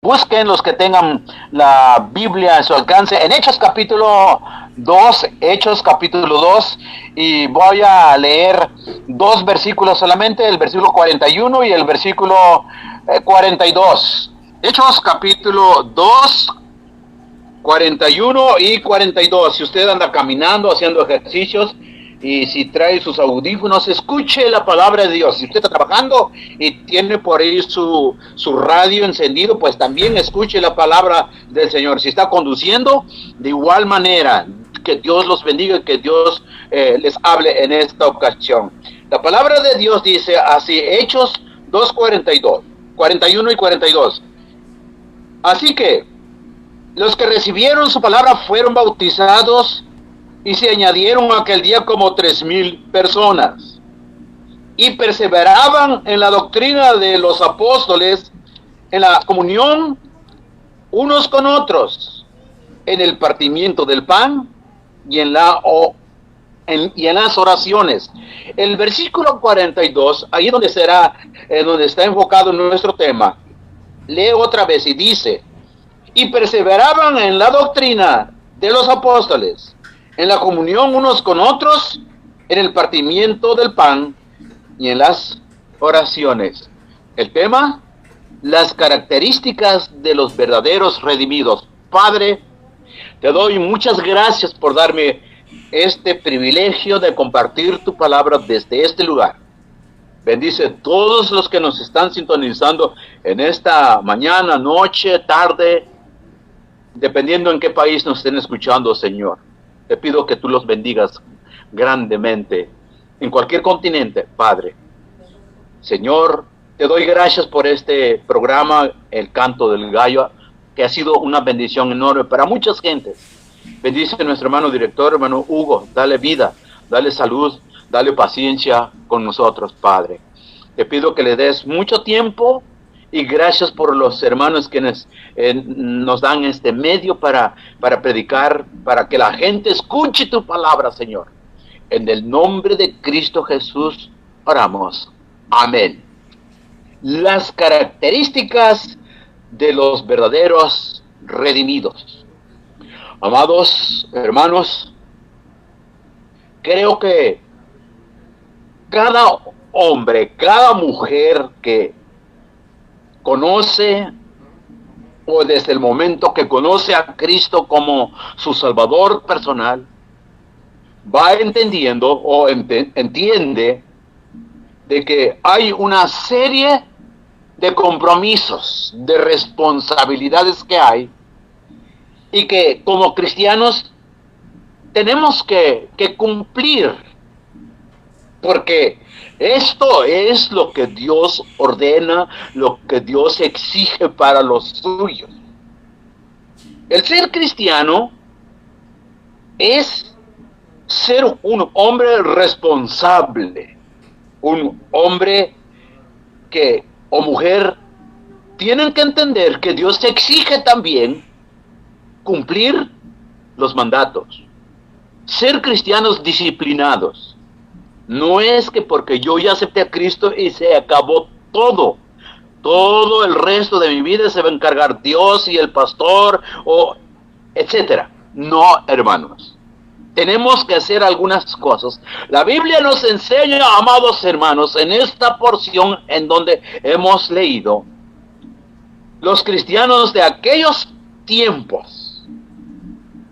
Busquen los que tengan la Biblia en su alcance en Hechos capítulo 2, y voy a leer dos versículos solamente, el versículo 41 y el versículo 42. Hechos capítulo 2, 41 y 42. Si usted anda caminando, haciendo ejercicios, y si trae sus audífonos, escuche la palabra de Dios. Si usted está trabajando y tiene por ahí su radio encendido, pues también escuche la palabra del Señor. Si está conduciendo, de igual manera, que Dios los bendiga y que Dios les hable en esta ocasión. La palabra de Dios dice así, Hechos 2:42, 41 y 42. Así que los que recibieron su palabra fueron bautizados, y se añadieron aquel día como 3,000 personas. Y perseveraban en la doctrina de los apóstoles, en la comunión unos con otros, en el partimiento del pan y en las oraciones. El versículo 42, ahí donde está enfocado nuestro tema, lee otra vez y dice: y perseveraban en la doctrina de los apóstoles, en la comunión unos con otros, en el partimiento del pan y en las oraciones. El tema: las características de los verdaderos redimidos. Padre, te doy muchas gracias por darme este privilegio de compartir tu palabra desde este lugar. Bendice a todos los que nos están sintonizando en esta mañana, noche, tarde, dependiendo en qué país nos estén escuchando, Señor. Te pido que tú los bendigas grandemente en cualquier continente, Padre. Señor, te doy gracias por este programa, El Canto del Gallo, que ha sido una bendición enorme para muchas gentes. Bendice a nuestro hermano director, hermano Hugo. Dale vida, dale salud, dale paciencia con nosotros, Padre. Te pido que le des mucho tiempo, y gracias por los hermanos que nos dan este medio para predicar, para que la gente escuche tu palabra, Señor. En el nombre de Cristo Jesús oramos. Amén. Las características de los verdaderos redimidos. Amados hermanos, creo que cada hombre, cada mujer que conoce, o desde el momento que conoce a Cristo como su Salvador personal, va entendiendo o entiende de que hay una serie de compromisos, de responsabilidades que hay, y que como cristianos tenemos que cumplir, porque esto es lo que Dios ordena, lo que Dios exige para los suyos. El ser cristiano es ser un hombre responsable, un hombre o mujer tienen que entender que Dios exige también cumplir los mandatos, ser cristianos disciplinados. No es que porque yo ya acepté a Cristo y se acabó todo el resto de mi vida se va a encargar Dios y el pastor, o etcétera. No, hermanos. Tenemos que hacer algunas cosas. La Biblia nos enseña, amados hermanos, en esta porción en donde hemos leído, los cristianos de aquellos tiempos,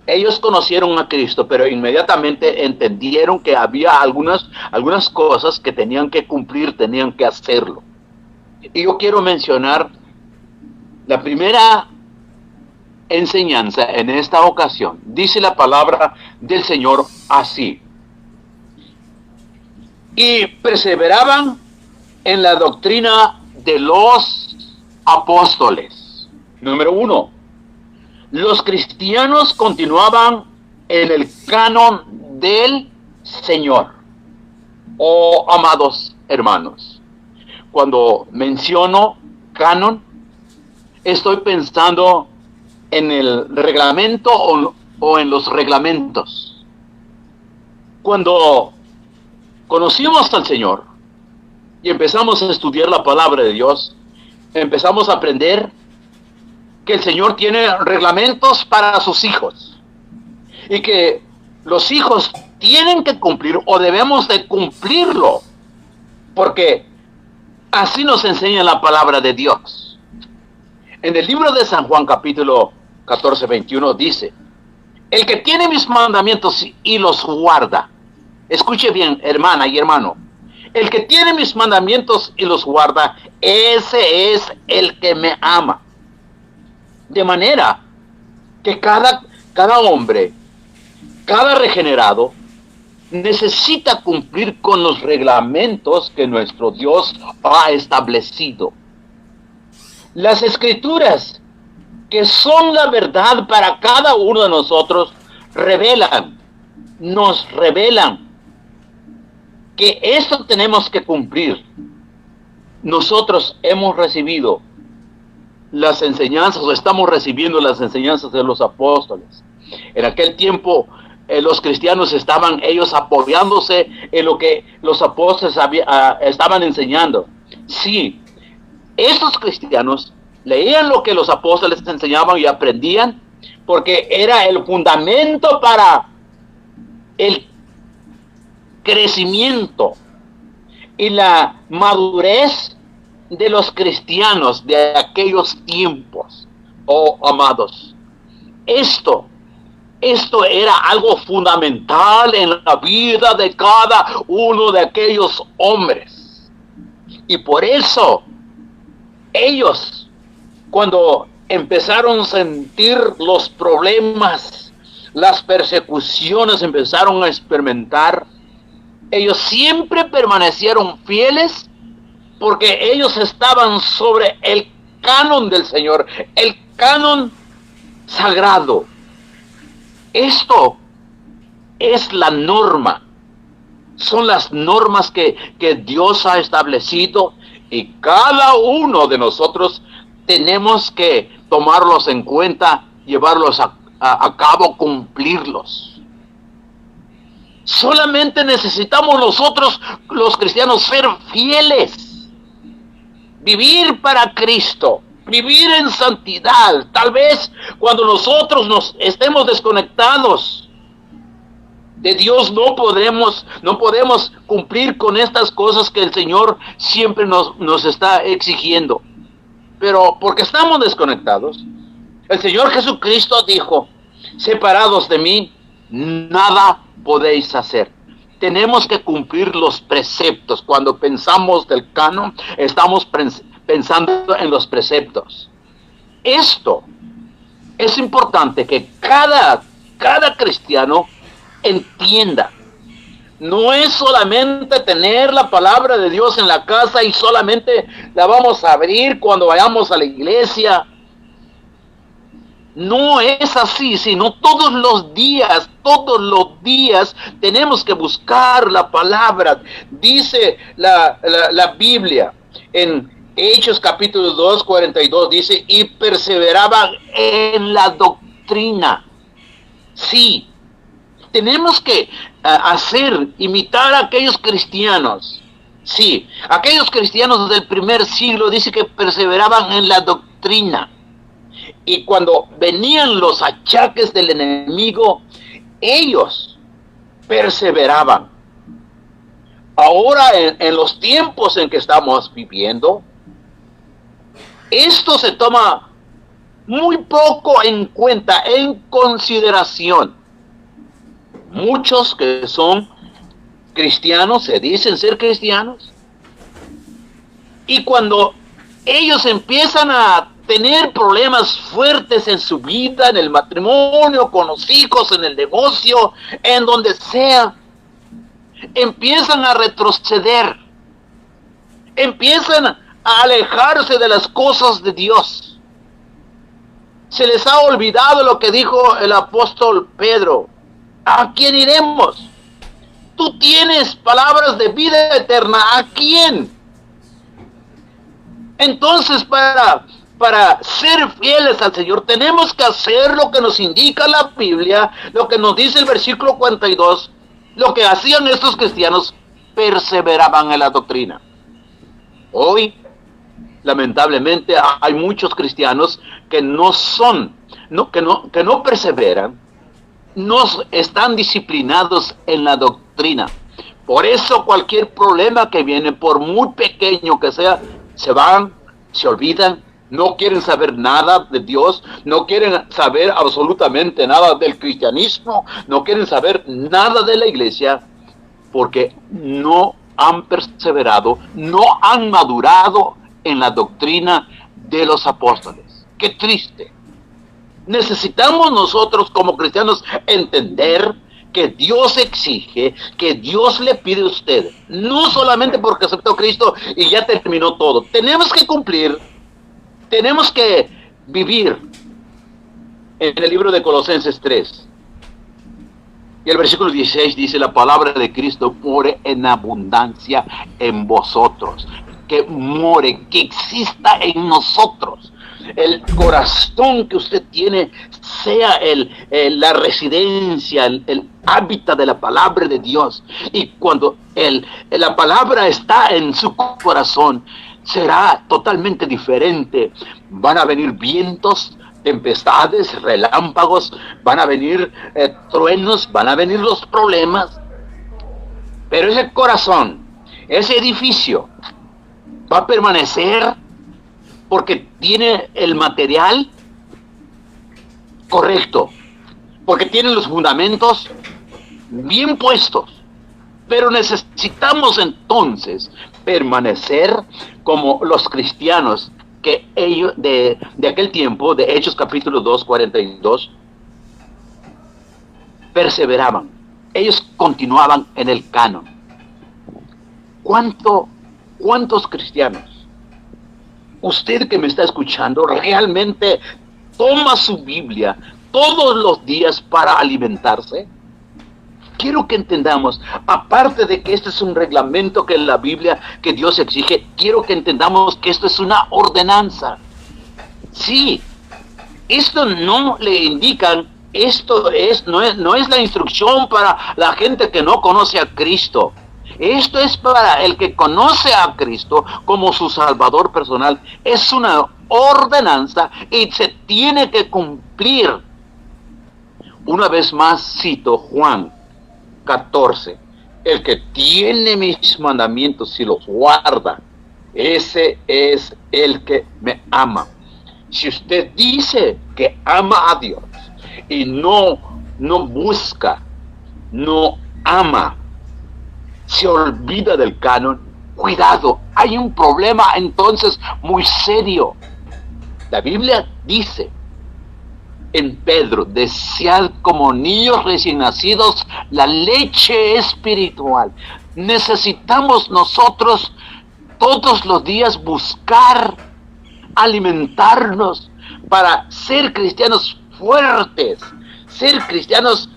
ellos conocieron a Cristo, pero inmediatamente entendieron que había algunas cosas que tenían que cumplir, tenían que hacerlo. Y yo quiero mencionar la primera enseñanza en esta ocasión. Dice la palabra del Señor así: y perseveraban en la doctrina de los apóstoles. Número 1. Los cristianos continuaban en el canon del Señor. Oh, amados hermanos, cuando menciono canon, estoy pensando en el reglamento o en los reglamentos. Cuando conocimos al Señor y empezamos a estudiar la palabra de Dios, empezamos a aprender que el Señor tiene reglamentos para sus hijos y que los hijos tienen que cumplir o debemos de cumplirlo, porque así nos enseña la palabra de Dios. En el libro de San Juan, capítulo 14, 21, dice: el que tiene mis mandamientos y los guarda. Escuche bien, hermana y hermano. El que tiene mis mandamientos y los guarda, ese es el que me ama. De manera que cada hombre, cada regenerado, necesita cumplir con los reglamentos que nuestro Dios ha establecido. Las Escrituras, que son la verdad para cada uno de nosotros, nos revelan que esto tenemos que cumplir. Nosotros hemos recibido las enseñanzas, o estamos recibiendo las enseñanzas de los apóstoles. En aquel tiempo, los cristianos estaban ellos apoyándose en lo que los apóstoles estaban enseñando. Sí, estos cristianos leían lo que los apóstoles enseñaban y aprendían, porque era el fundamento para el crecimiento y la madurez de los cristianos de aquellos tiempos. Oh, amados, esto era algo fundamental en la vida de cada uno de aquellos hombres. Y por eso ellos, cuando empezaron a sentir los problemas, las persecuciones empezaron a experimentar, ellos siempre permanecieron fieles, porque ellos estaban sobre el canon del Señor, el canon sagrado. Esto es la norma, son las normas que Dios ha establecido, y cada uno de nosotros tenemos que tomarlos en cuenta, llevarlos a cabo, cumplirlos. Solamente necesitamos nosotros, los cristianos, ser fieles, vivir para Cristo, vivir en santidad. Tal vez cuando nosotros nos estemos desconectados de Dios, no podemos cumplir con estas cosas que el Señor siempre nos está exigiendo. Pero porque estamos desconectados, el Señor Jesucristo dijo: separados de mí, nada podéis hacer. Tenemos que cumplir los preceptos. Cuando pensamos del canon, estamos pensando en los preceptos. Esto es importante que cada cristiano entienda. No es solamente tener la palabra de Dios en la casa y solamente la vamos a abrir cuando vayamos a la iglesia. No es así, sino todos los días tenemos que buscar la palabra. Dice la Biblia en Hechos capítulo 2, 42, dice: y perseveraban en la doctrina. Sí, tenemos que imitar a aquellos cristianos. Sí, aquellos cristianos del primer siglo, dice que perseveraban en la doctrina. Y cuando venían los achaques del enemigo, ellos perseveraban. Ahora, en los tiempos en que estamos viviendo, esto se toma muy poco en cuenta, en consideración. Muchos que son cristianos, se dicen ser cristianos, y cuando ellos empiezan a tener problemas fuertes en su vida, en el matrimonio, con los hijos, en el negocio, en donde sea, empiezan a retroceder, empiezan a alejarse de las cosas de Dios. Se les ha olvidado lo que dijo el apóstol Pedro: ¿a quién iremos? Tú tienes palabras de vida eterna, ¿a quién? Entonces, para ser fieles al Señor, tenemos que hacer lo que nos indica la Biblia, lo que nos dice el versículo 42, lo que hacían estos cristianos: perseveraban en la doctrina. Hoy, lamentablemente hay muchos cristianos que que no perseveran, no están disciplinados en la doctrina. Por eso cualquier problema que viene, por muy pequeño que sea, se van, se olvidan, no quieren saber nada de Dios, no quieren saber absolutamente nada del cristianismo, no quieren saber nada de la iglesia, porque no han perseverado, no han madurado en la doctrina de los apóstoles. ¡Qué triste! Necesitamos nosotros como cristianos entender que Dios exige, que Dios le pide a usted, no solamente porque aceptó a Cristo y ya terminó todo. Tenemos que cumplir, tenemos que vivir. En el libro de Colosenses 3, y el versículo 16 dice: la palabra de Cristo more en abundancia en vosotros. Que more, que exista en nosotros. El corazón que usted tiene sea la residencia, el hábitat de la palabra de Dios. Y cuando la palabra está en su corazón, será totalmente diferente. Van a venir vientos, tempestades, relámpagos, van a venir truenos, van a venir los problemas. Pero ese corazón, ese edificio, va a permanecer porque tiene el material correcto, porque tiene los fundamentos bien puestos. Pero necesitamos entonces permanecer como los cristianos que ellos de aquel tiempo, de Hechos capítulo 2, 42, perseveraban. Ellos continuaban en el canon. ¿Cuántos cristianos? Usted que me está escuchando realmente toma su Biblia todos los días para alimentarse. Quiero que entendamos, aparte de que este es un reglamento que la Biblia, que Dios exige, quiero que entendamos que esto es una ordenanza. Sí, esto no le indican, no es la instrucción para la gente que no conoce a Cristo. Esto es para el que conoce a Cristo como su Salvador personal. Es una ordenanza y se tiene que cumplir. Una vez más cito Juan 14. El que tiene mis mandamientos y los guarda, ese es el que me ama. Si usted dice que ama a Dios y no busca, no ama, se olvida del canon, cuidado, hay un problema entonces muy serio. La Biblia dice en Pedro: desead como niños recién nacidos la leche espiritual. Necesitamos nosotros todos los días buscar alimentarnos para ser cristianos fuertes, ser cristianos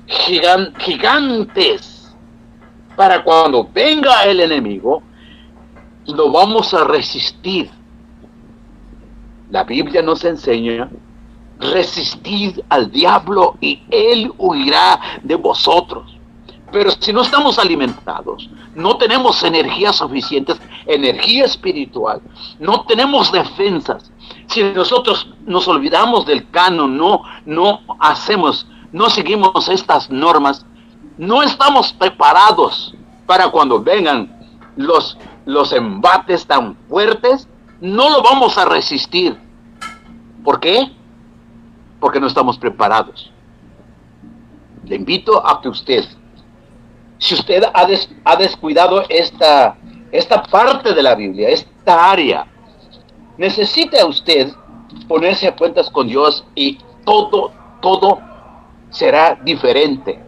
gigantes. Para cuando venga el enemigo, lo vamos a resistir. La Biblia nos enseña: resistid al diablo y él huirá de vosotros. Pero si no estamos alimentados, no tenemos energías suficientes, energía espiritual, no tenemos defensas. Si nosotros nos olvidamos del canon, no seguimos estas normas, no estamos preparados para cuando vengan los embates tan fuertes, no lo vamos a resistir. ¿Por qué? Porque no estamos preparados. Le invito a que usted, si usted ha descuidado esta parte de la Biblia, esta área, necesita usted ponerse a cuentas con Dios y todo será diferente.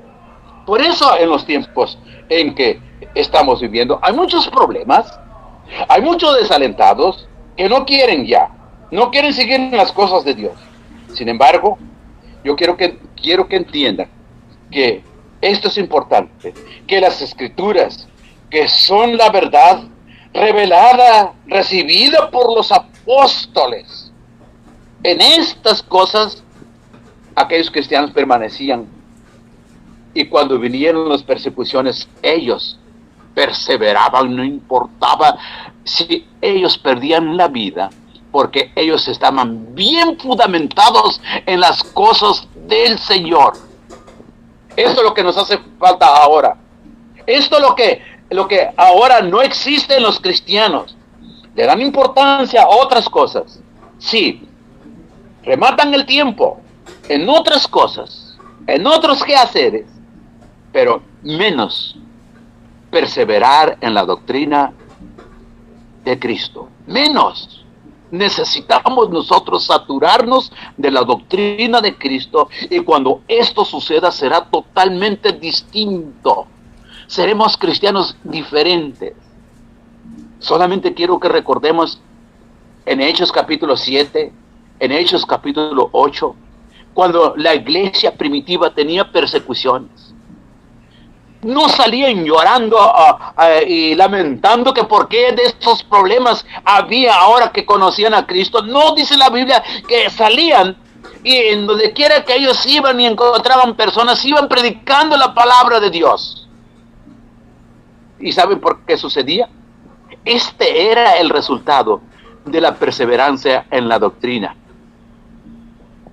Por eso en los tiempos en que estamos viviendo hay muchos problemas, hay muchos desalentados que no quieren seguir las cosas de Dios. Sin embargo, yo quiero que entiendan que esto es importante, que las Escrituras, que son la verdad revelada, recibida por los apóstoles, en estas cosas aquellos cristianos permanecían. Y cuando vinieron las persecuciones, ellos perseveraban, no importaba si ellos perdían la vida, porque ellos estaban bien fundamentados en las cosas del Señor. Esto es lo que nos hace falta ahora. Esto es lo que ahora no existe en los cristianos. Le dan importancia a otras cosas. Sí, rematan el tiempo en otras cosas, en otros quehaceres, pero menos perseverar en la doctrina de Cristo. Menos. Necesitamos nosotros saturarnos de la doctrina de Cristo, y cuando esto suceda será totalmente distinto. Seremos cristianos diferentes. Solamente quiero que recordemos en Hechos capítulo 7, en Hechos capítulo 8, cuando la iglesia primitiva tenía persecuciones. No salían llorando y lamentando que por qué de estos problemas había ahora que conocían a Cristo. No dice la Biblia que salían y en donde quiera que ellos iban y encontraban personas, iban predicando la palabra de Dios. ¿Y saben por qué sucedía? Este era el resultado de la perseverancia en la doctrina.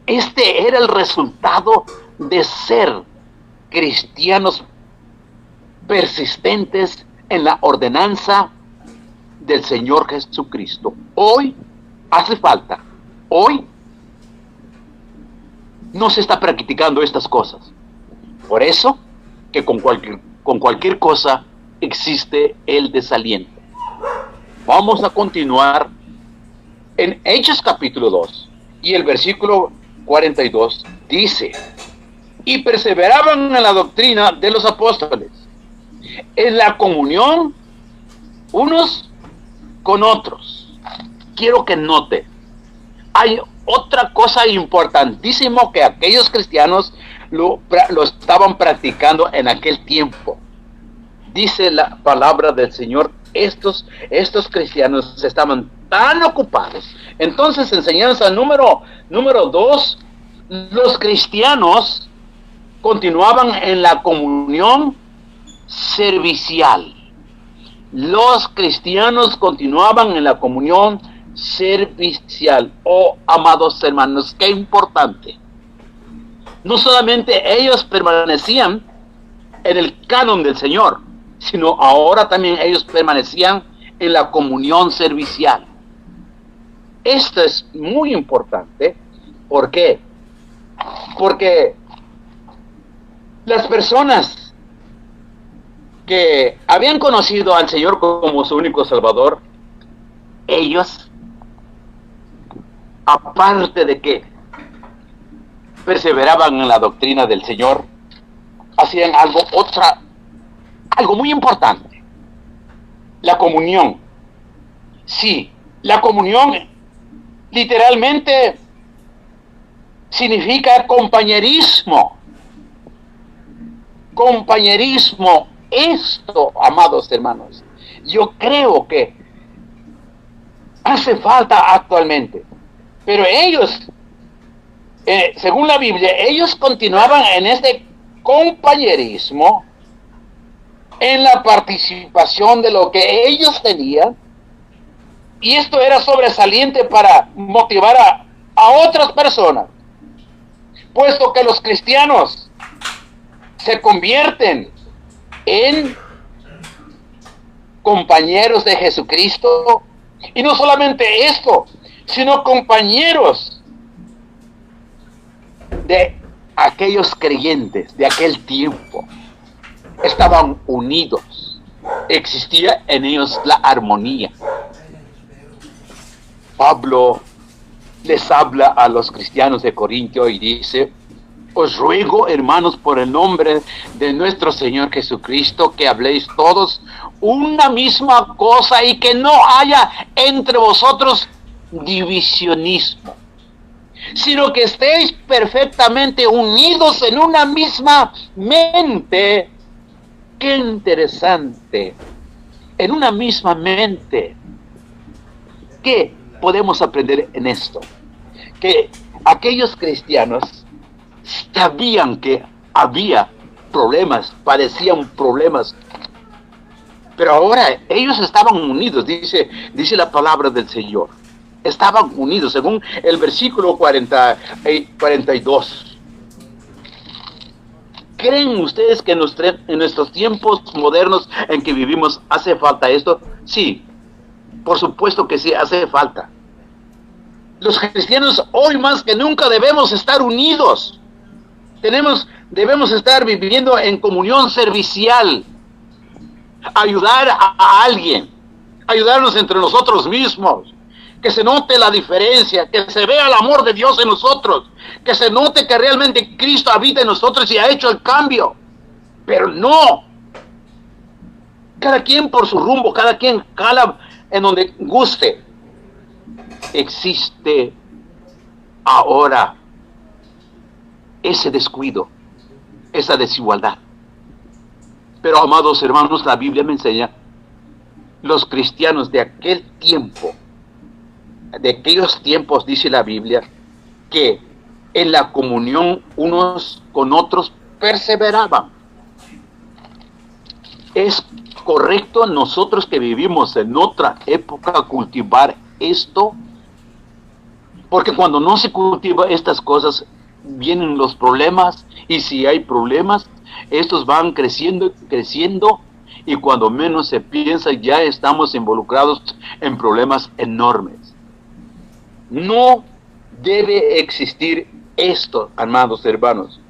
Este era el resultado de ser cristianos persistentes en la ordenanza del Señor Jesucristo. Hoy hace falta. Hoy no se está practicando estas cosas. Por eso que con cualquier cosa existe el desaliento. Vamos a continuar en Hechos capítulo 2 y el versículo 42 dice: y perseveraban en la doctrina de los apóstoles, en la comunión unos con otros. Quiero que note, hay otra cosa importantísima que aquellos cristianos lo estaban practicando en aquel tiempo. Dice la palabra del Señor, estos cristianos estaban tan ocupados. Entonces, enseñanza número 2, los cristianos continuaban en la comunión servicial. Los cristianos continuaban en la comunión servicial. Oh, amados hermanos, qué importante. No solamente ellos permanecían en el canon del Señor, sino ahora también ellos permanecían en la comunión servicial. Esto es muy importante. ¿Por qué? Porque las personas que habían conocido al Señor como su único Salvador, ellos, aparte de que perseveraban en la doctrina del Señor, hacían algo muy importante: la comunión. Sí, la comunión literalmente significa compañerismo. Compañerismo. Esto, amados hermanos, yo creo que hace falta actualmente. Pero ellos, según la Biblia, ellos continuaban en este compañerismo, en la participación de lo que ellos tenían, y esto era sobresaliente para motivar a otras personas, puesto que los cristianos se convierten en compañeros de Jesucristo, y no solamente esto, sino compañeros de aquellos creyentes de aquel tiempo. Estaban unidos, existía en ellos la armonía. Pablo les habla a los cristianos de Corintio y dice: os ruego, hermanos, por el nombre de nuestro Señor Jesucristo, que habléis todos una misma cosa y que no haya entre vosotros divisionismo, sino que estéis perfectamente unidos en una misma mente. ¡Qué interesante! En una misma mente. ¿Qué podemos aprender en esto? Que aquellos cristianos sabían que había problemas, padecían problemas, pero ahora ellos estaban unidos, dice la palabra del Señor. estaban unidos, según el versículo 42. ¿Creen ustedes que en nuestros tiempos modernos en que vivimos hace falta esto? Sí, por supuesto que sí, hace falta. Los cristianos hoy más que nunca debemos estar unidos. Debemos estar viviendo en comunión servicial. Ayudar a alguien. Ayudarnos entre nosotros mismos. Que se note la diferencia. Que se vea el amor de Dios en nosotros. Que se note que realmente Cristo habita en nosotros y ha hecho el cambio. Pero no. Cada quien por su rumbo. Cada quien cala en donde guste. Existe ahora ese descuido, esa desigualdad. Pero, amados hermanos, la Biblia me enseña, los cristianos de aquel tiempo, de aquellos tiempos, dice la Biblia, que en la comunión unos con otros perseveraban. Es correcto nosotros que vivimos en otra época cultivar esto, porque cuando no se cultiva estas cosas, vienen los problemas, y si hay problemas, estos van creciendo, y cuando menos se piensa, ya estamos involucrados en problemas enormes. No debe existir esto, amados hermanos.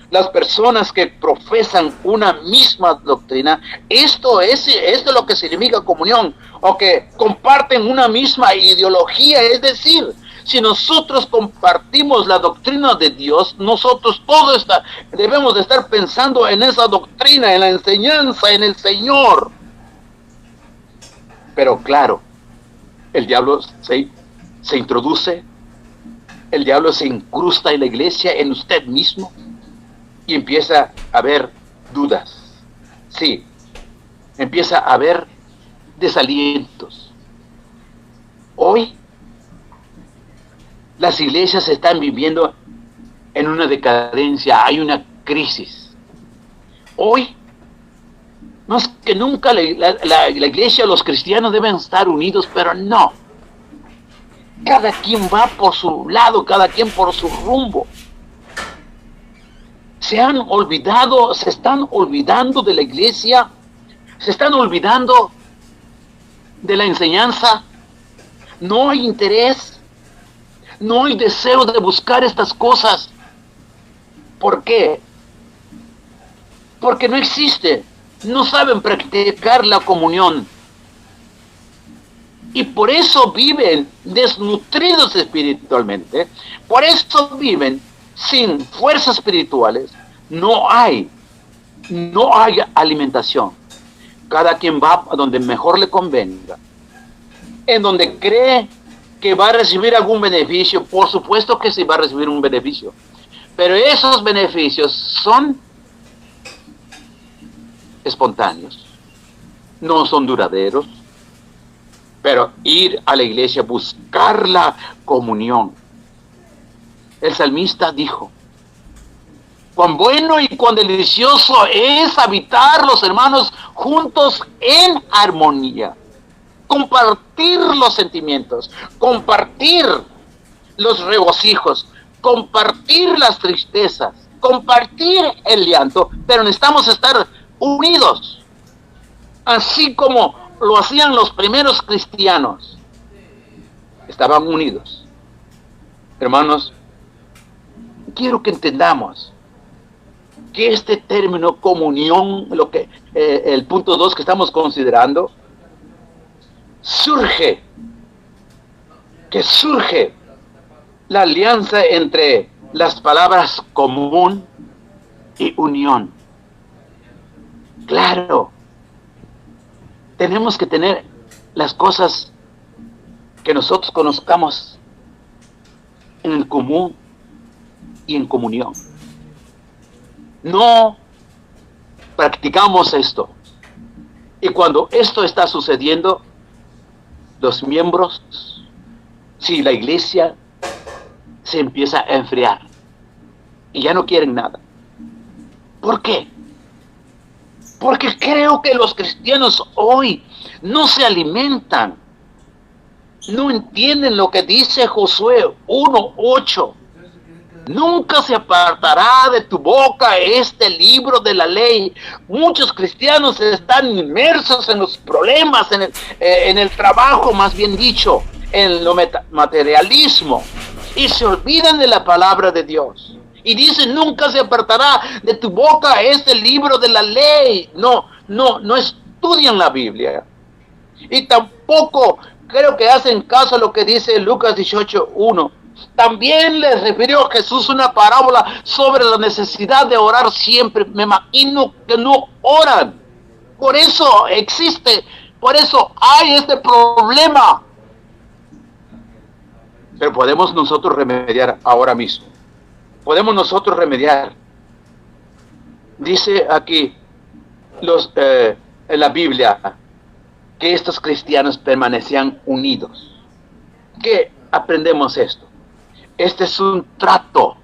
Las personas que profesan una misma doctrina, esto es lo que significa comunión, o que comparten una misma ideología, es decir, si nosotros compartimos la doctrina de Dios, nosotros debemos de estar pensando en esa doctrina, en la enseñanza, en el Señor. Pero claro, el diablo se introduce, el diablo se incrusta en la iglesia, en usted mismo, y empieza a haber dudas. Sí, empieza a haber desalientos. Hoy las iglesias están viviendo en una decadencia, hay una crisis. Hoy, más que nunca, la iglesia, los cristianos deben estar unidos, pero no. Cada quien va por su lado, cada quien por su rumbo. Se están olvidando de la iglesia, se están olvidando de la enseñanza. No hay interés. No hay deseo de buscar estas cosas. ¿Por qué? Porque no existe. No saben practicar la comunión. Y por eso viven desnutridos espiritualmente. Por eso viven sin fuerzas espirituales. No hay alimentación. Cada quien va a donde mejor le convenga. En donde cree que va a recibir algún beneficio. Por supuesto que sí va a recibir un beneficio, pero esos beneficios son espontáneos, no son duraderos. Pero ir a la iglesia, buscar la comunión. El salmista dijo: cuán bueno y cuán delicioso es habitar los hermanos juntos en armonía. Compartir los sentimientos, compartir los regocijos, compartir las tristezas, compartir el llanto, pero necesitamos estar unidos, así como lo hacían los primeros cristianos. Estaban unidos. Hermanos, quiero que entendamos que este término comunión, el punto 2 que estamos considerando, surge la alianza entre las palabras común y unión. Claro, tenemos que tener las cosas que nosotros conozcamos en el común y en comunión. No practicamos esto. Y cuando esto está sucediendo, los miembros, si la iglesia se empieza a enfriar y ya no quieren nada. ¿Por qué? Porque creo que los cristianos hoy no se alimentan No entienden lo que dice Josué 1:8. Nunca se apartará de tu boca este libro de la ley. Muchos cristianos están inmersos en los problemas, en el trabajo, más bien dicho, en lo materialismo, y se olvidan de la palabra de Dios. Y dicen, nunca se apartará de tu boca este libro de la ley. No estudian la Biblia. Y tampoco creo que hacen caso a lo que dice Lucas 18:1. También les refirió Jesús una parábola sobre la necesidad de orar siempre. Me imagino que no oran. Por eso por eso hay este problema. Pero podemos nosotros remediar ahora mismo. Podemos nosotros remediar. Dice aquí en la Biblia que estos cristianos permanecían unidos. ¿Qué aprendemos esto? Este es un trato.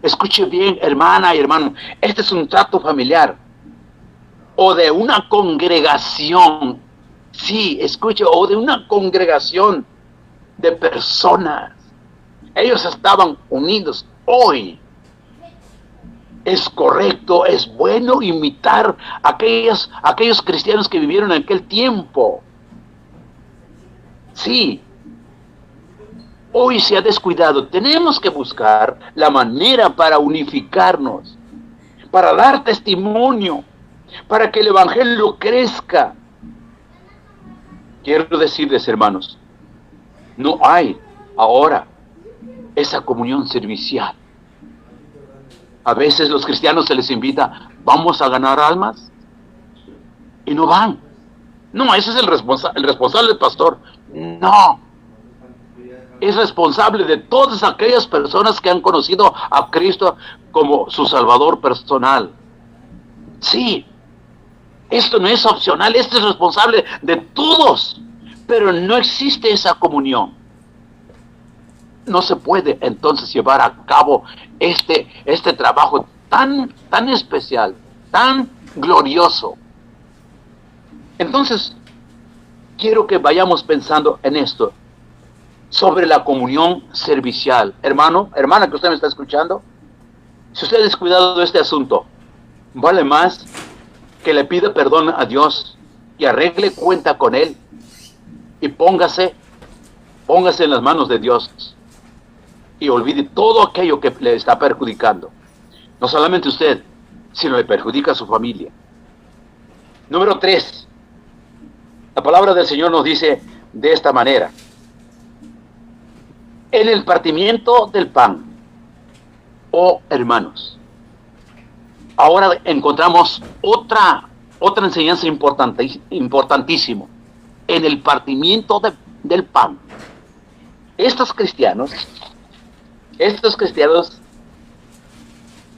Escuche bien, hermana y hermano. Este es un trato familiar. O de una congregación. Sí, escuche, o de una congregación de personas. Ellos estaban unidos. Hoy es correcto, es bueno imitar a aquellos cristianos que vivieron en aquel tiempo. Sí. Hoy se ha descuidado. Tenemos que buscar la manera para unificarnos, para dar testimonio, para que el evangelio crezca. Quiero decirles, hermanos, no hay ahora esa comunión servicial. A veces los cristianos se les invita, vamos a ganar almas, y no van. No, ese es el responsable del pastor. No. Es responsable de todas aquellas personas que han conocido a Cristo como su Salvador personal. Sí, esto no es opcional, esto es responsable de todos, pero no existe esa comunión. No se puede entonces llevar a cabo este trabajo tan especial, tan glorioso. Entonces, quiero que vayamos pensando en esto, sobre la comunión servicial. Hermano, hermana que usted me está escuchando, si usted ha descuidado de este asunto, vale más que le pida perdón a Dios y arregle cuenta con Él y póngase en las manos de Dios y olvide todo aquello que le está perjudicando. No solamente usted, sino le perjudica a su familia. Número 3. La palabra del Señor nos dice de esta manera: en el partimiento del pan, oh hermanos. Ahora encontramos otra enseñanza importantísima. En el partimiento del pan. Estos cristianos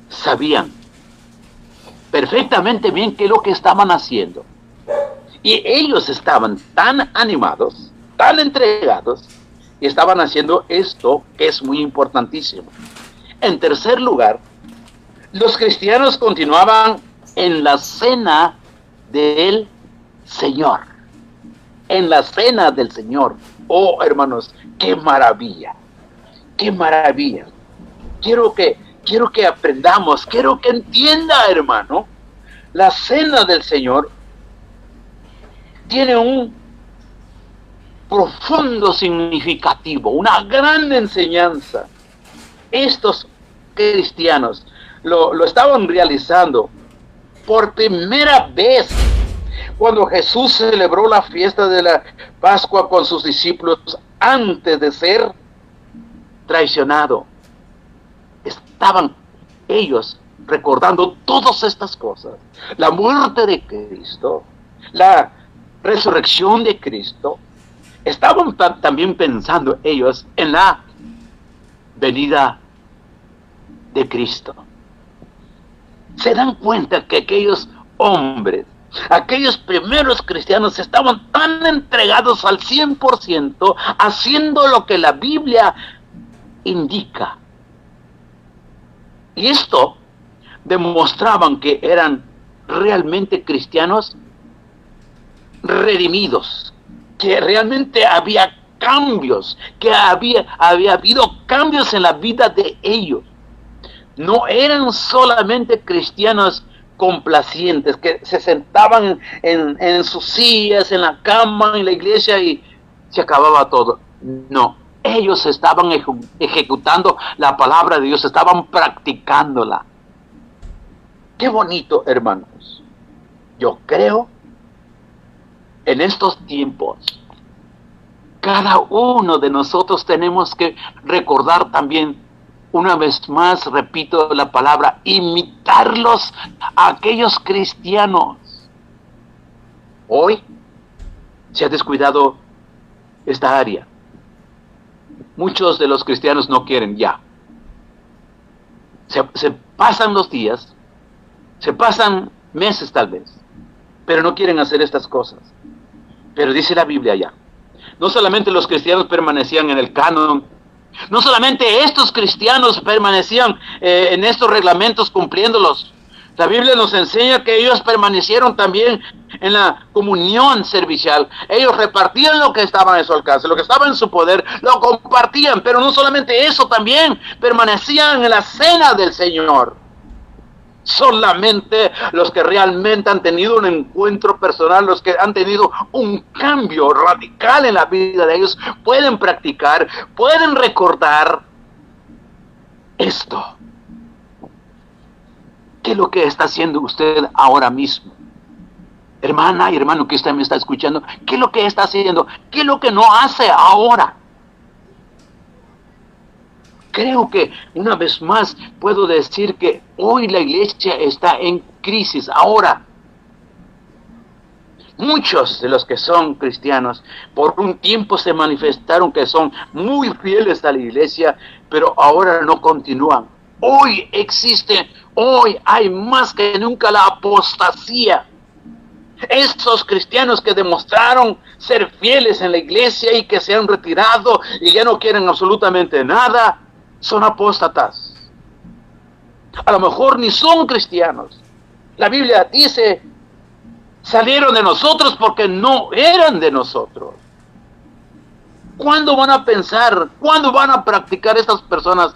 sabían perfectamente bien qué es lo que estaban haciendo. Y ellos estaban tan animados, tan entregados, y estaban haciendo esto que es muy importantísimo. En tercer lugar, los cristianos continuaban en la cena del Señor. En la cena del Señor. Oh, hermanos, qué maravilla. Qué maravilla. Quiero que aprendamos, quiero que entienda, hermano, la cena del Señor tiene un profundo significativo, una gran enseñanza. Estos cristianos lo estaban realizando por primera vez cuando Jesús celebró la fiesta de la Pascua con sus discípulos antes de ser traicionado. Estaban ellos recordando todas estas cosas: la muerte de Cristo, la resurrección de Cristo. Estaban también pensando ellos en la venida de Cristo. Se dan cuenta que aquellos hombres, aquellos primeros cristianos, estaban tan entregados al 100%, haciendo lo que la Biblia indica. Y esto demostraban que eran realmente cristianos redimidos, que realmente había cambios, que había habido cambios en la vida de ellos. No eran solamente cristianos complacientes que se sentaban en sus sillas, en la cama, en la iglesia y se acababa todo. No, ellos estaban ejecutando la palabra de Dios, estaban practicándola. Qué bonito, hermanos. Yo creo en estos tiempos, cada uno de nosotros tenemos que recordar también, una vez más, repito la palabra, imitarlos a aquellos cristianos. Hoy se ha descuidado esta área. Muchos de los cristianos no quieren ya. Se pasan los días, se pasan meses tal vez, pero no quieren hacer estas cosas. Pero dice la Biblia ya, no solamente los cristianos permanecían en el canon, no solamente estos cristianos permanecían en estos reglamentos cumpliéndolos. La Biblia nos enseña que ellos permanecieron también en la comunión servicial. Ellos repartían lo que estaba a su alcance, lo que estaba en su poder, lo compartían. Pero no solamente eso, también permanecían en la cena del Señor. Solamente los que realmente han tenido un encuentro personal, los que han tenido un cambio radical en la vida de ellos, pueden practicar, pueden recordar esto. ¿Qué es lo que está haciendo usted ahora mismo? Hermana y hermano que usted me está escuchando, ¿qué es lo que está haciendo? ¿Qué es lo que no hace ahora? Creo que una vez más puedo decir que hoy la iglesia está en crisis. Ahora, muchos de los que son cristianos por un tiempo se manifestaron que son muy fieles a la iglesia, pero ahora no continúan. Hoy hay más que nunca la apostasía. Estos cristianos que demostraron ser fieles en la iglesia y que se han retirado y ya no quieren absolutamente nada, son apóstatas. A lo mejor ni son cristianos. La Biblia dice, salieron de nosotros porque no eran de nosotros. ¿Cuándo van a pensar? ¿Cuándo van a practicar estas personas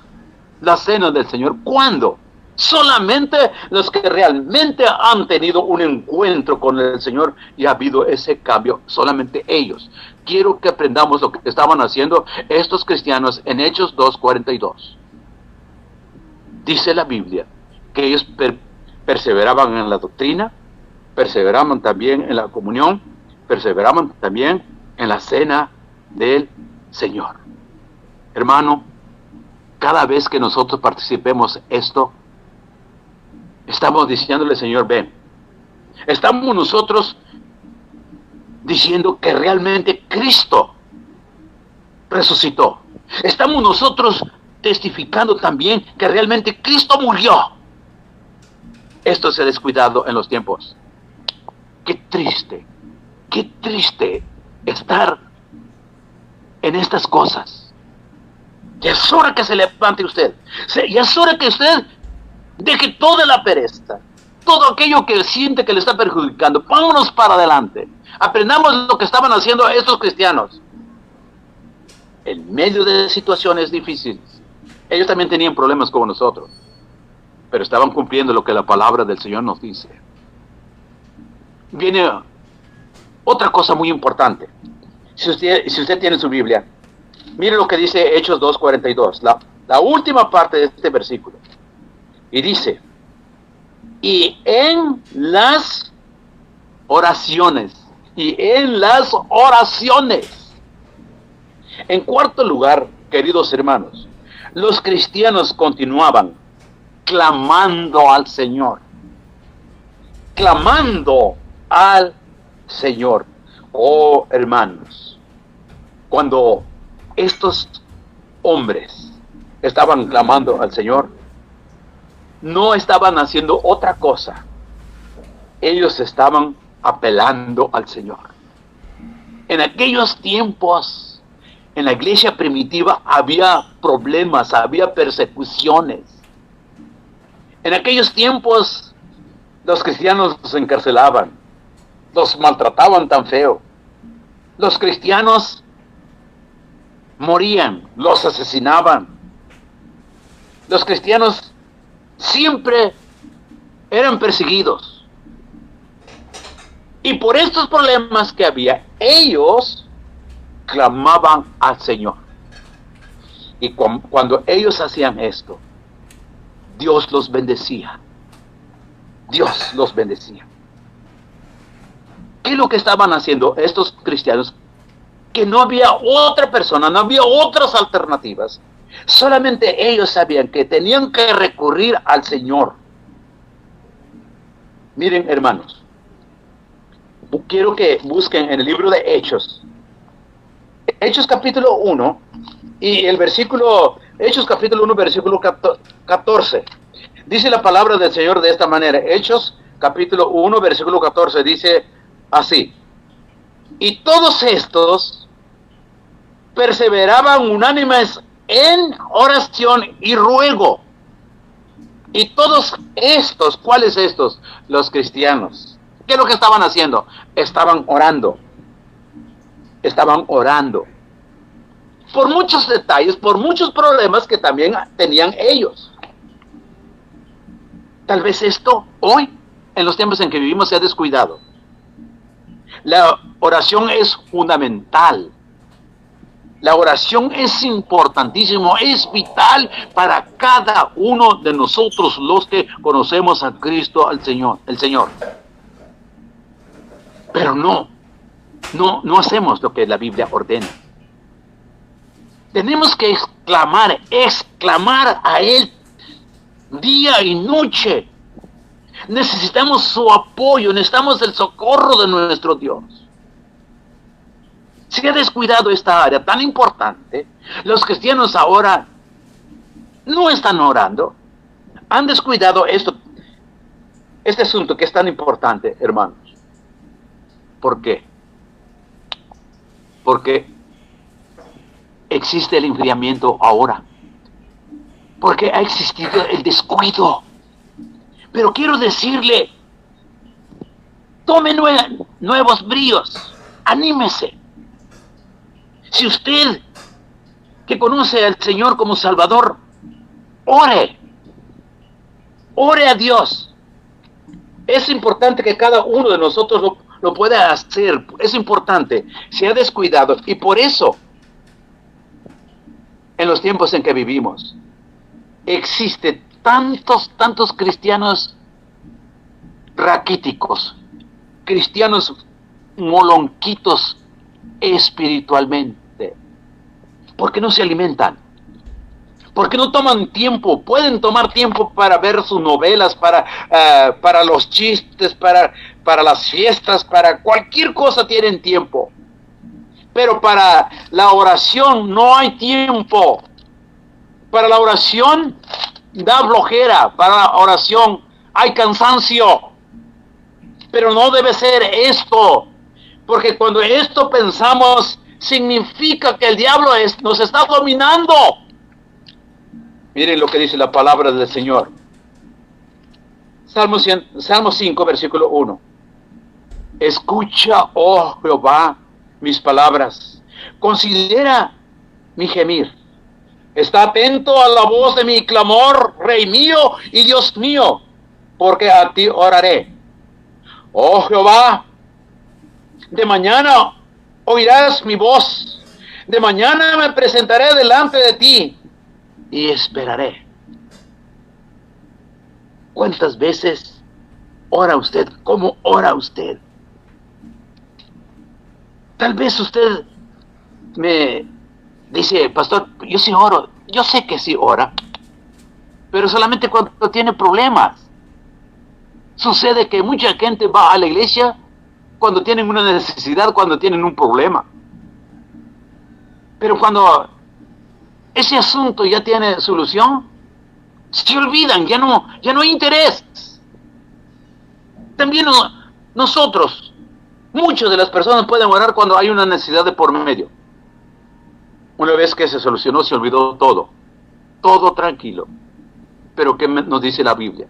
la cena del Señor? ¿Cuándo? Solamente los que realmente han tenido un encuentro con el Señor y ha habido ese cambio, solamente ellos. Quiero que aprendamos lo que estaban haciendo estos cristianos en Hechos 2:42. Dice la Biblia que ellos perseveraban en la doctrina, perseveraban también en la comunión, perseveraban también en la cena del Señor. Hermano, cada vez que nosotros participemos esto, estamos diciéndole, Señor, ven. Estamos nosotros diciendo que realmente Cristo resucitó. Estamos nosotros testificando también que realmente Cristo murió. Esto se ha descuidado en los tiempos. Qué triste estar en estas cosas. Ya es hora que se levante usted. Ya es hora que usted deje toda la pereza, todo aquello que siente que le está perjudicando. Vámonos para adelante. Aprendamos lo que estaban haciendo estos cristianos. En medio de situaciones difíciles, ellos también tenían problemas como nosotros, pero estaban cumpliendo lo que la palabra del Señor nos dice. Viene otra cosa muy importante. Si usted tiene su Biblia, mire lo que dice Hechos 2:42, la última parte de este versículo. Y dice, y en las oraciones, En cuarto lugar, queridos hermanos, los cristianos continuaban clamando al Señor. Clamando al Señor. Oh, hermanos, cuando estos hombres estaban clamando al Señor, no estaban haciendo otra cosa. Ellos estaban apelando al Señor. En aquellos tiempos, en la iglesia primitiva, había problemas, había persecuciones. En aquellos tiempos, los cristianos los encarcelaban, los maltrataban tan feo. Los cristianos morían, los asesinaban. Los cristianos siempre eran perseguidos. Y por estos problemas que había, ellos clamaban al Señor. Y cuando ellos hacían esto, Dios los bendecía. Dios los bendecía. ¿Qué es lo que estaban haciendo estos cristianos? Que no había otra persona, no había otras alternativas. Solamente ellos sabían que tenían que recurrir al Señor. Miren, hermanos, quiero que busquen en el libro de Hechos. Hechos capítulo 1 y el versículo, Hechos capítulo 1, versículo 14. Dice la palabra del Señor de esta manera. Hechos capítulo 1, versículo 14 dice así: y todos estos perseveraban unánimes en oración y ruego. Y todos estos, ¿cuáles estos? Los cristianos. ¿Qué es lo que estaban haciendo? Estaban orando. Estaban orando. Por muchos detalles, por muchos problemas que también tenían ellos. Tal vez esto hoy, en los tiempos en que vivimos, se ha descuidado. La oración es fundamental. La oración es importantísimo, es vital para cada uno de nosotros los que conocemos a Cristo, al Señor, el Señor. Pero no hacemos lo que la Biblia ordena. Tenemos que exclamar a Él día y noche. Necesitamos su apoyo, necesitamos el socorro de nuestro Dios. Se ha descuidado esta área tan importante. Los cristianos ahora no están orando. Han descuidado este asunto que es tan importante, hermanos. ¿Por qué? Porque existe el enfriamiento ahora. Porque ha existido el descuido. Pero quiero decirle, tome nuevos bríos, anímese. Si usted, que conoce al Señor como Salvador, ore a Dios. Es importante que cada uno de nosotros lo pueda hacer. Es importante. Se ha descuidado. Y por eso, en los tiempos en que vivimos, existe tantos cristianos raquíticos, cristianos molonquitos espiritualmente. ¿Por qué no se alimentan? ¿Por qué no toman tiempo? Pueden tomar tiempo para ver sus novelas, para los chistes, para las fiestas, para cualquier cosa tienen tiempo. Pero para la oración no hay tiempo. Para la oración da flojera, para la oración hay cansancio. Pero no debe ser esto, porque cuando esto pensamos, significa que el diablo nos está dominando. Miren lo que dice la palabra del Señor. Salmo 5, versículo 1. Escucha, oh Jehová, mis palabras. Considera mi gemir. Está atento a la voz de mi clamor, Rey mío y Dios mío, porque a ti oraré. Oh Jehová, de mañana oirás mi voz. De mañana me presentaré delante de ti y esperaré. ¿Cuántas veces ora usted? ¿Cómo ora usted? Tal vez usted me dice, pastor, yo sí oro. Yo sé que sí ora, pero solamente cuando tiene problemas. Sucede que mucha gente va a la iglesia cuando tienen una necesidad, cuando tienen un problema. Pero cuando ese asunto ya tiene solución, se olvidan, ya no hay interés. También nosotros, muchas de las personas pueden orar cuando hay una necesidad de por medio. Una vez que se solucionó, se olvidó todo tranquilo. Pero ¿qué nos dice la Biblia?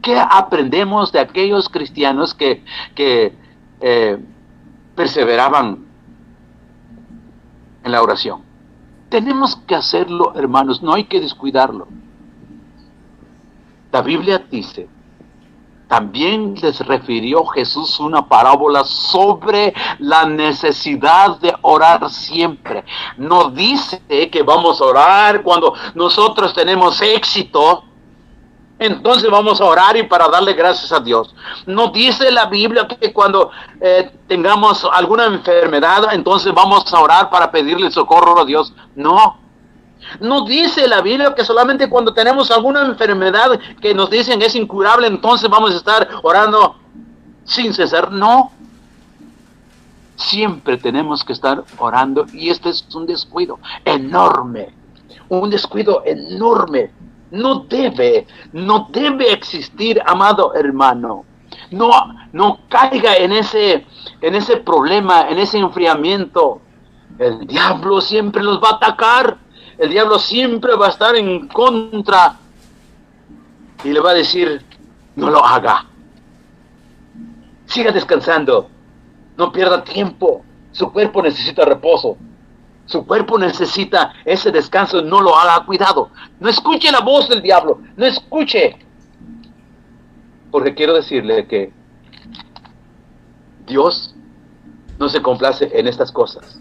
¿Qué aprendemos de aquellos cristianos que perseveraban en la oración? Tenemos que hacerlo, hermanos, no hay que descuidarlo. La Biblia dice, también les refirió Jesús una parábola sobre la necesidad de orar siempre. No dice que vamos a orar cuando nosotros tenemos éxito, entonces vamos a orar y para darle gracias a Dios. No dice la Biblia que cuando tengamos alguna enfermedad, entonces vamos a orar para pedirle socorro a Dios. No. No dice la Biblia que solamente cuando tenemos alguna enfermedad que nos dicen es incurable, entonces vamos a estar orando sin cesar. No. Siempre tenemos que estar orando, y este es un descuido enorme. Un descuido enorme. No debe existir, amado hermano. No caiga en ese problema, en ese enfriamiento. El diablo siempre los va a atacar. El diablo siempre va a estar en contra y le va a decir, no lo haga. Siga descansando. No pierda tiempo. Su cuerpo necesita reposo. Su cuerpo necesita ese descanso. No lo haga. Cuidado. No escuche la voz del diablo. No escuche. Porque quiero decirle que Dios no se complace en estas cosas.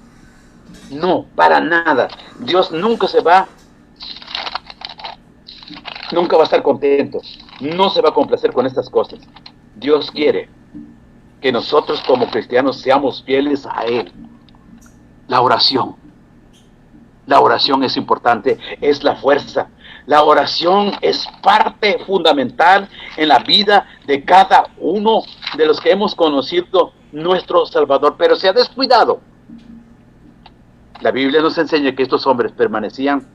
No, para nada. Dios nunca va a estar contento. No se va a complacer con estas cosas. Dios quiere que nosotros como cristianos seamos fieles a Él. La oración es importante, es la fuerza. La oración es parte fundamental en la vida de cada uno de los que hemos conocido nuestro Salvador, pero se ha descuidado. La Biblia nos enseña que estos hombres permanecían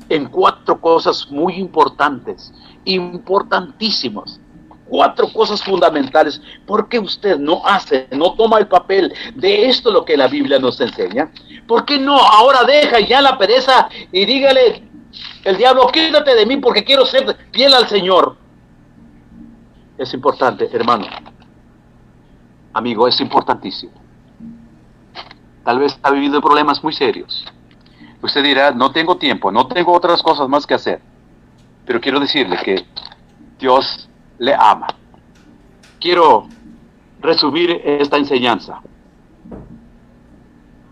en 4 cosas muy importantes, importantísimas. 4 cosas fundamentales. ¿Por qué usted no toma el papel de esto lo que la Biblia nos enseña? ¿Por qué no ahora deja ya la pereza y dígale, el diablo, quítate de mí porque quiero ser fiel al Señor? Es importante, hermano. Amigo, es importantísimo. Tal vez está viviendo problemas muy serios. Usted dirá, no tengo tiempo, no tengo otras cosas más que hacer. Pero quiero decirle que Dios le ama. Quiero resumir esta enseñanza.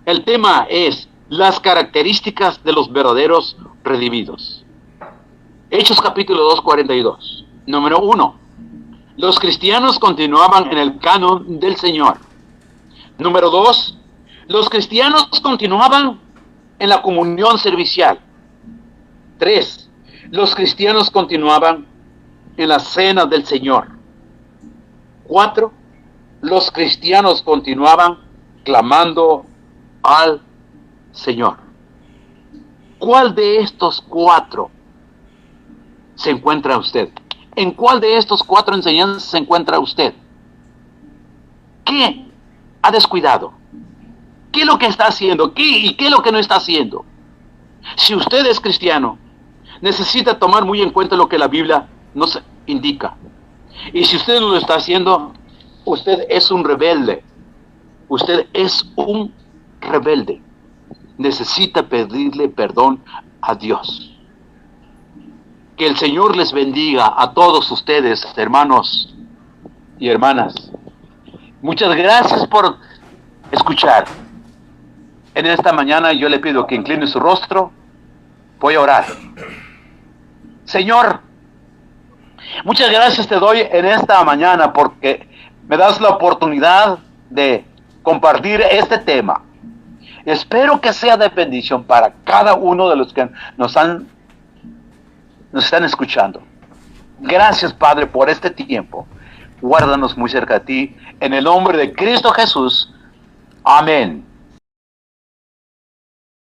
El tema es las características de los verdaderos redimidos. Hechos capítulo 2, 42. Número 1. Los cristianos continuaban en el canon del Señor. Número 2. Los cristianos continuaban en la comunión servicial. 3. Los cristianos continuaban en la cena del Señor. 4. Los cristianos continuaban clamando al Señor. ¿Cuál de estos 4 se encuentra usted? ¿En cuál de estos 4 enseñanzas se encuentra usted? ¿Qué ha descuidado? ¿Qué es lo que está haciendo? ¿Qué es lo que no está haciendo? Si usted es cristiano, necesita tomar muy en cuenta lo que la Biblia nos indica. Y si usted no lo está haciendo, usted es un rebelde. Usted es un rebelde. Necesita pedirle perdón a Dios. Que el Señor les bendiga a todos ustedes, hermanos y hermanas. Muchas gracias por escuchar. En esta mañana yo le pido que incline su rostro. Voy a orar. Señor, muchas gracias te doy en esta mañana porque me das la oportunidad de compartir este tema. Espero que sea de bendición para cada uno de los que nos están escuchando. Gracias, Padre, por este tiempo. Guárdanos muy cerca de ti. En el nombre de Cristo Jesús. Amén.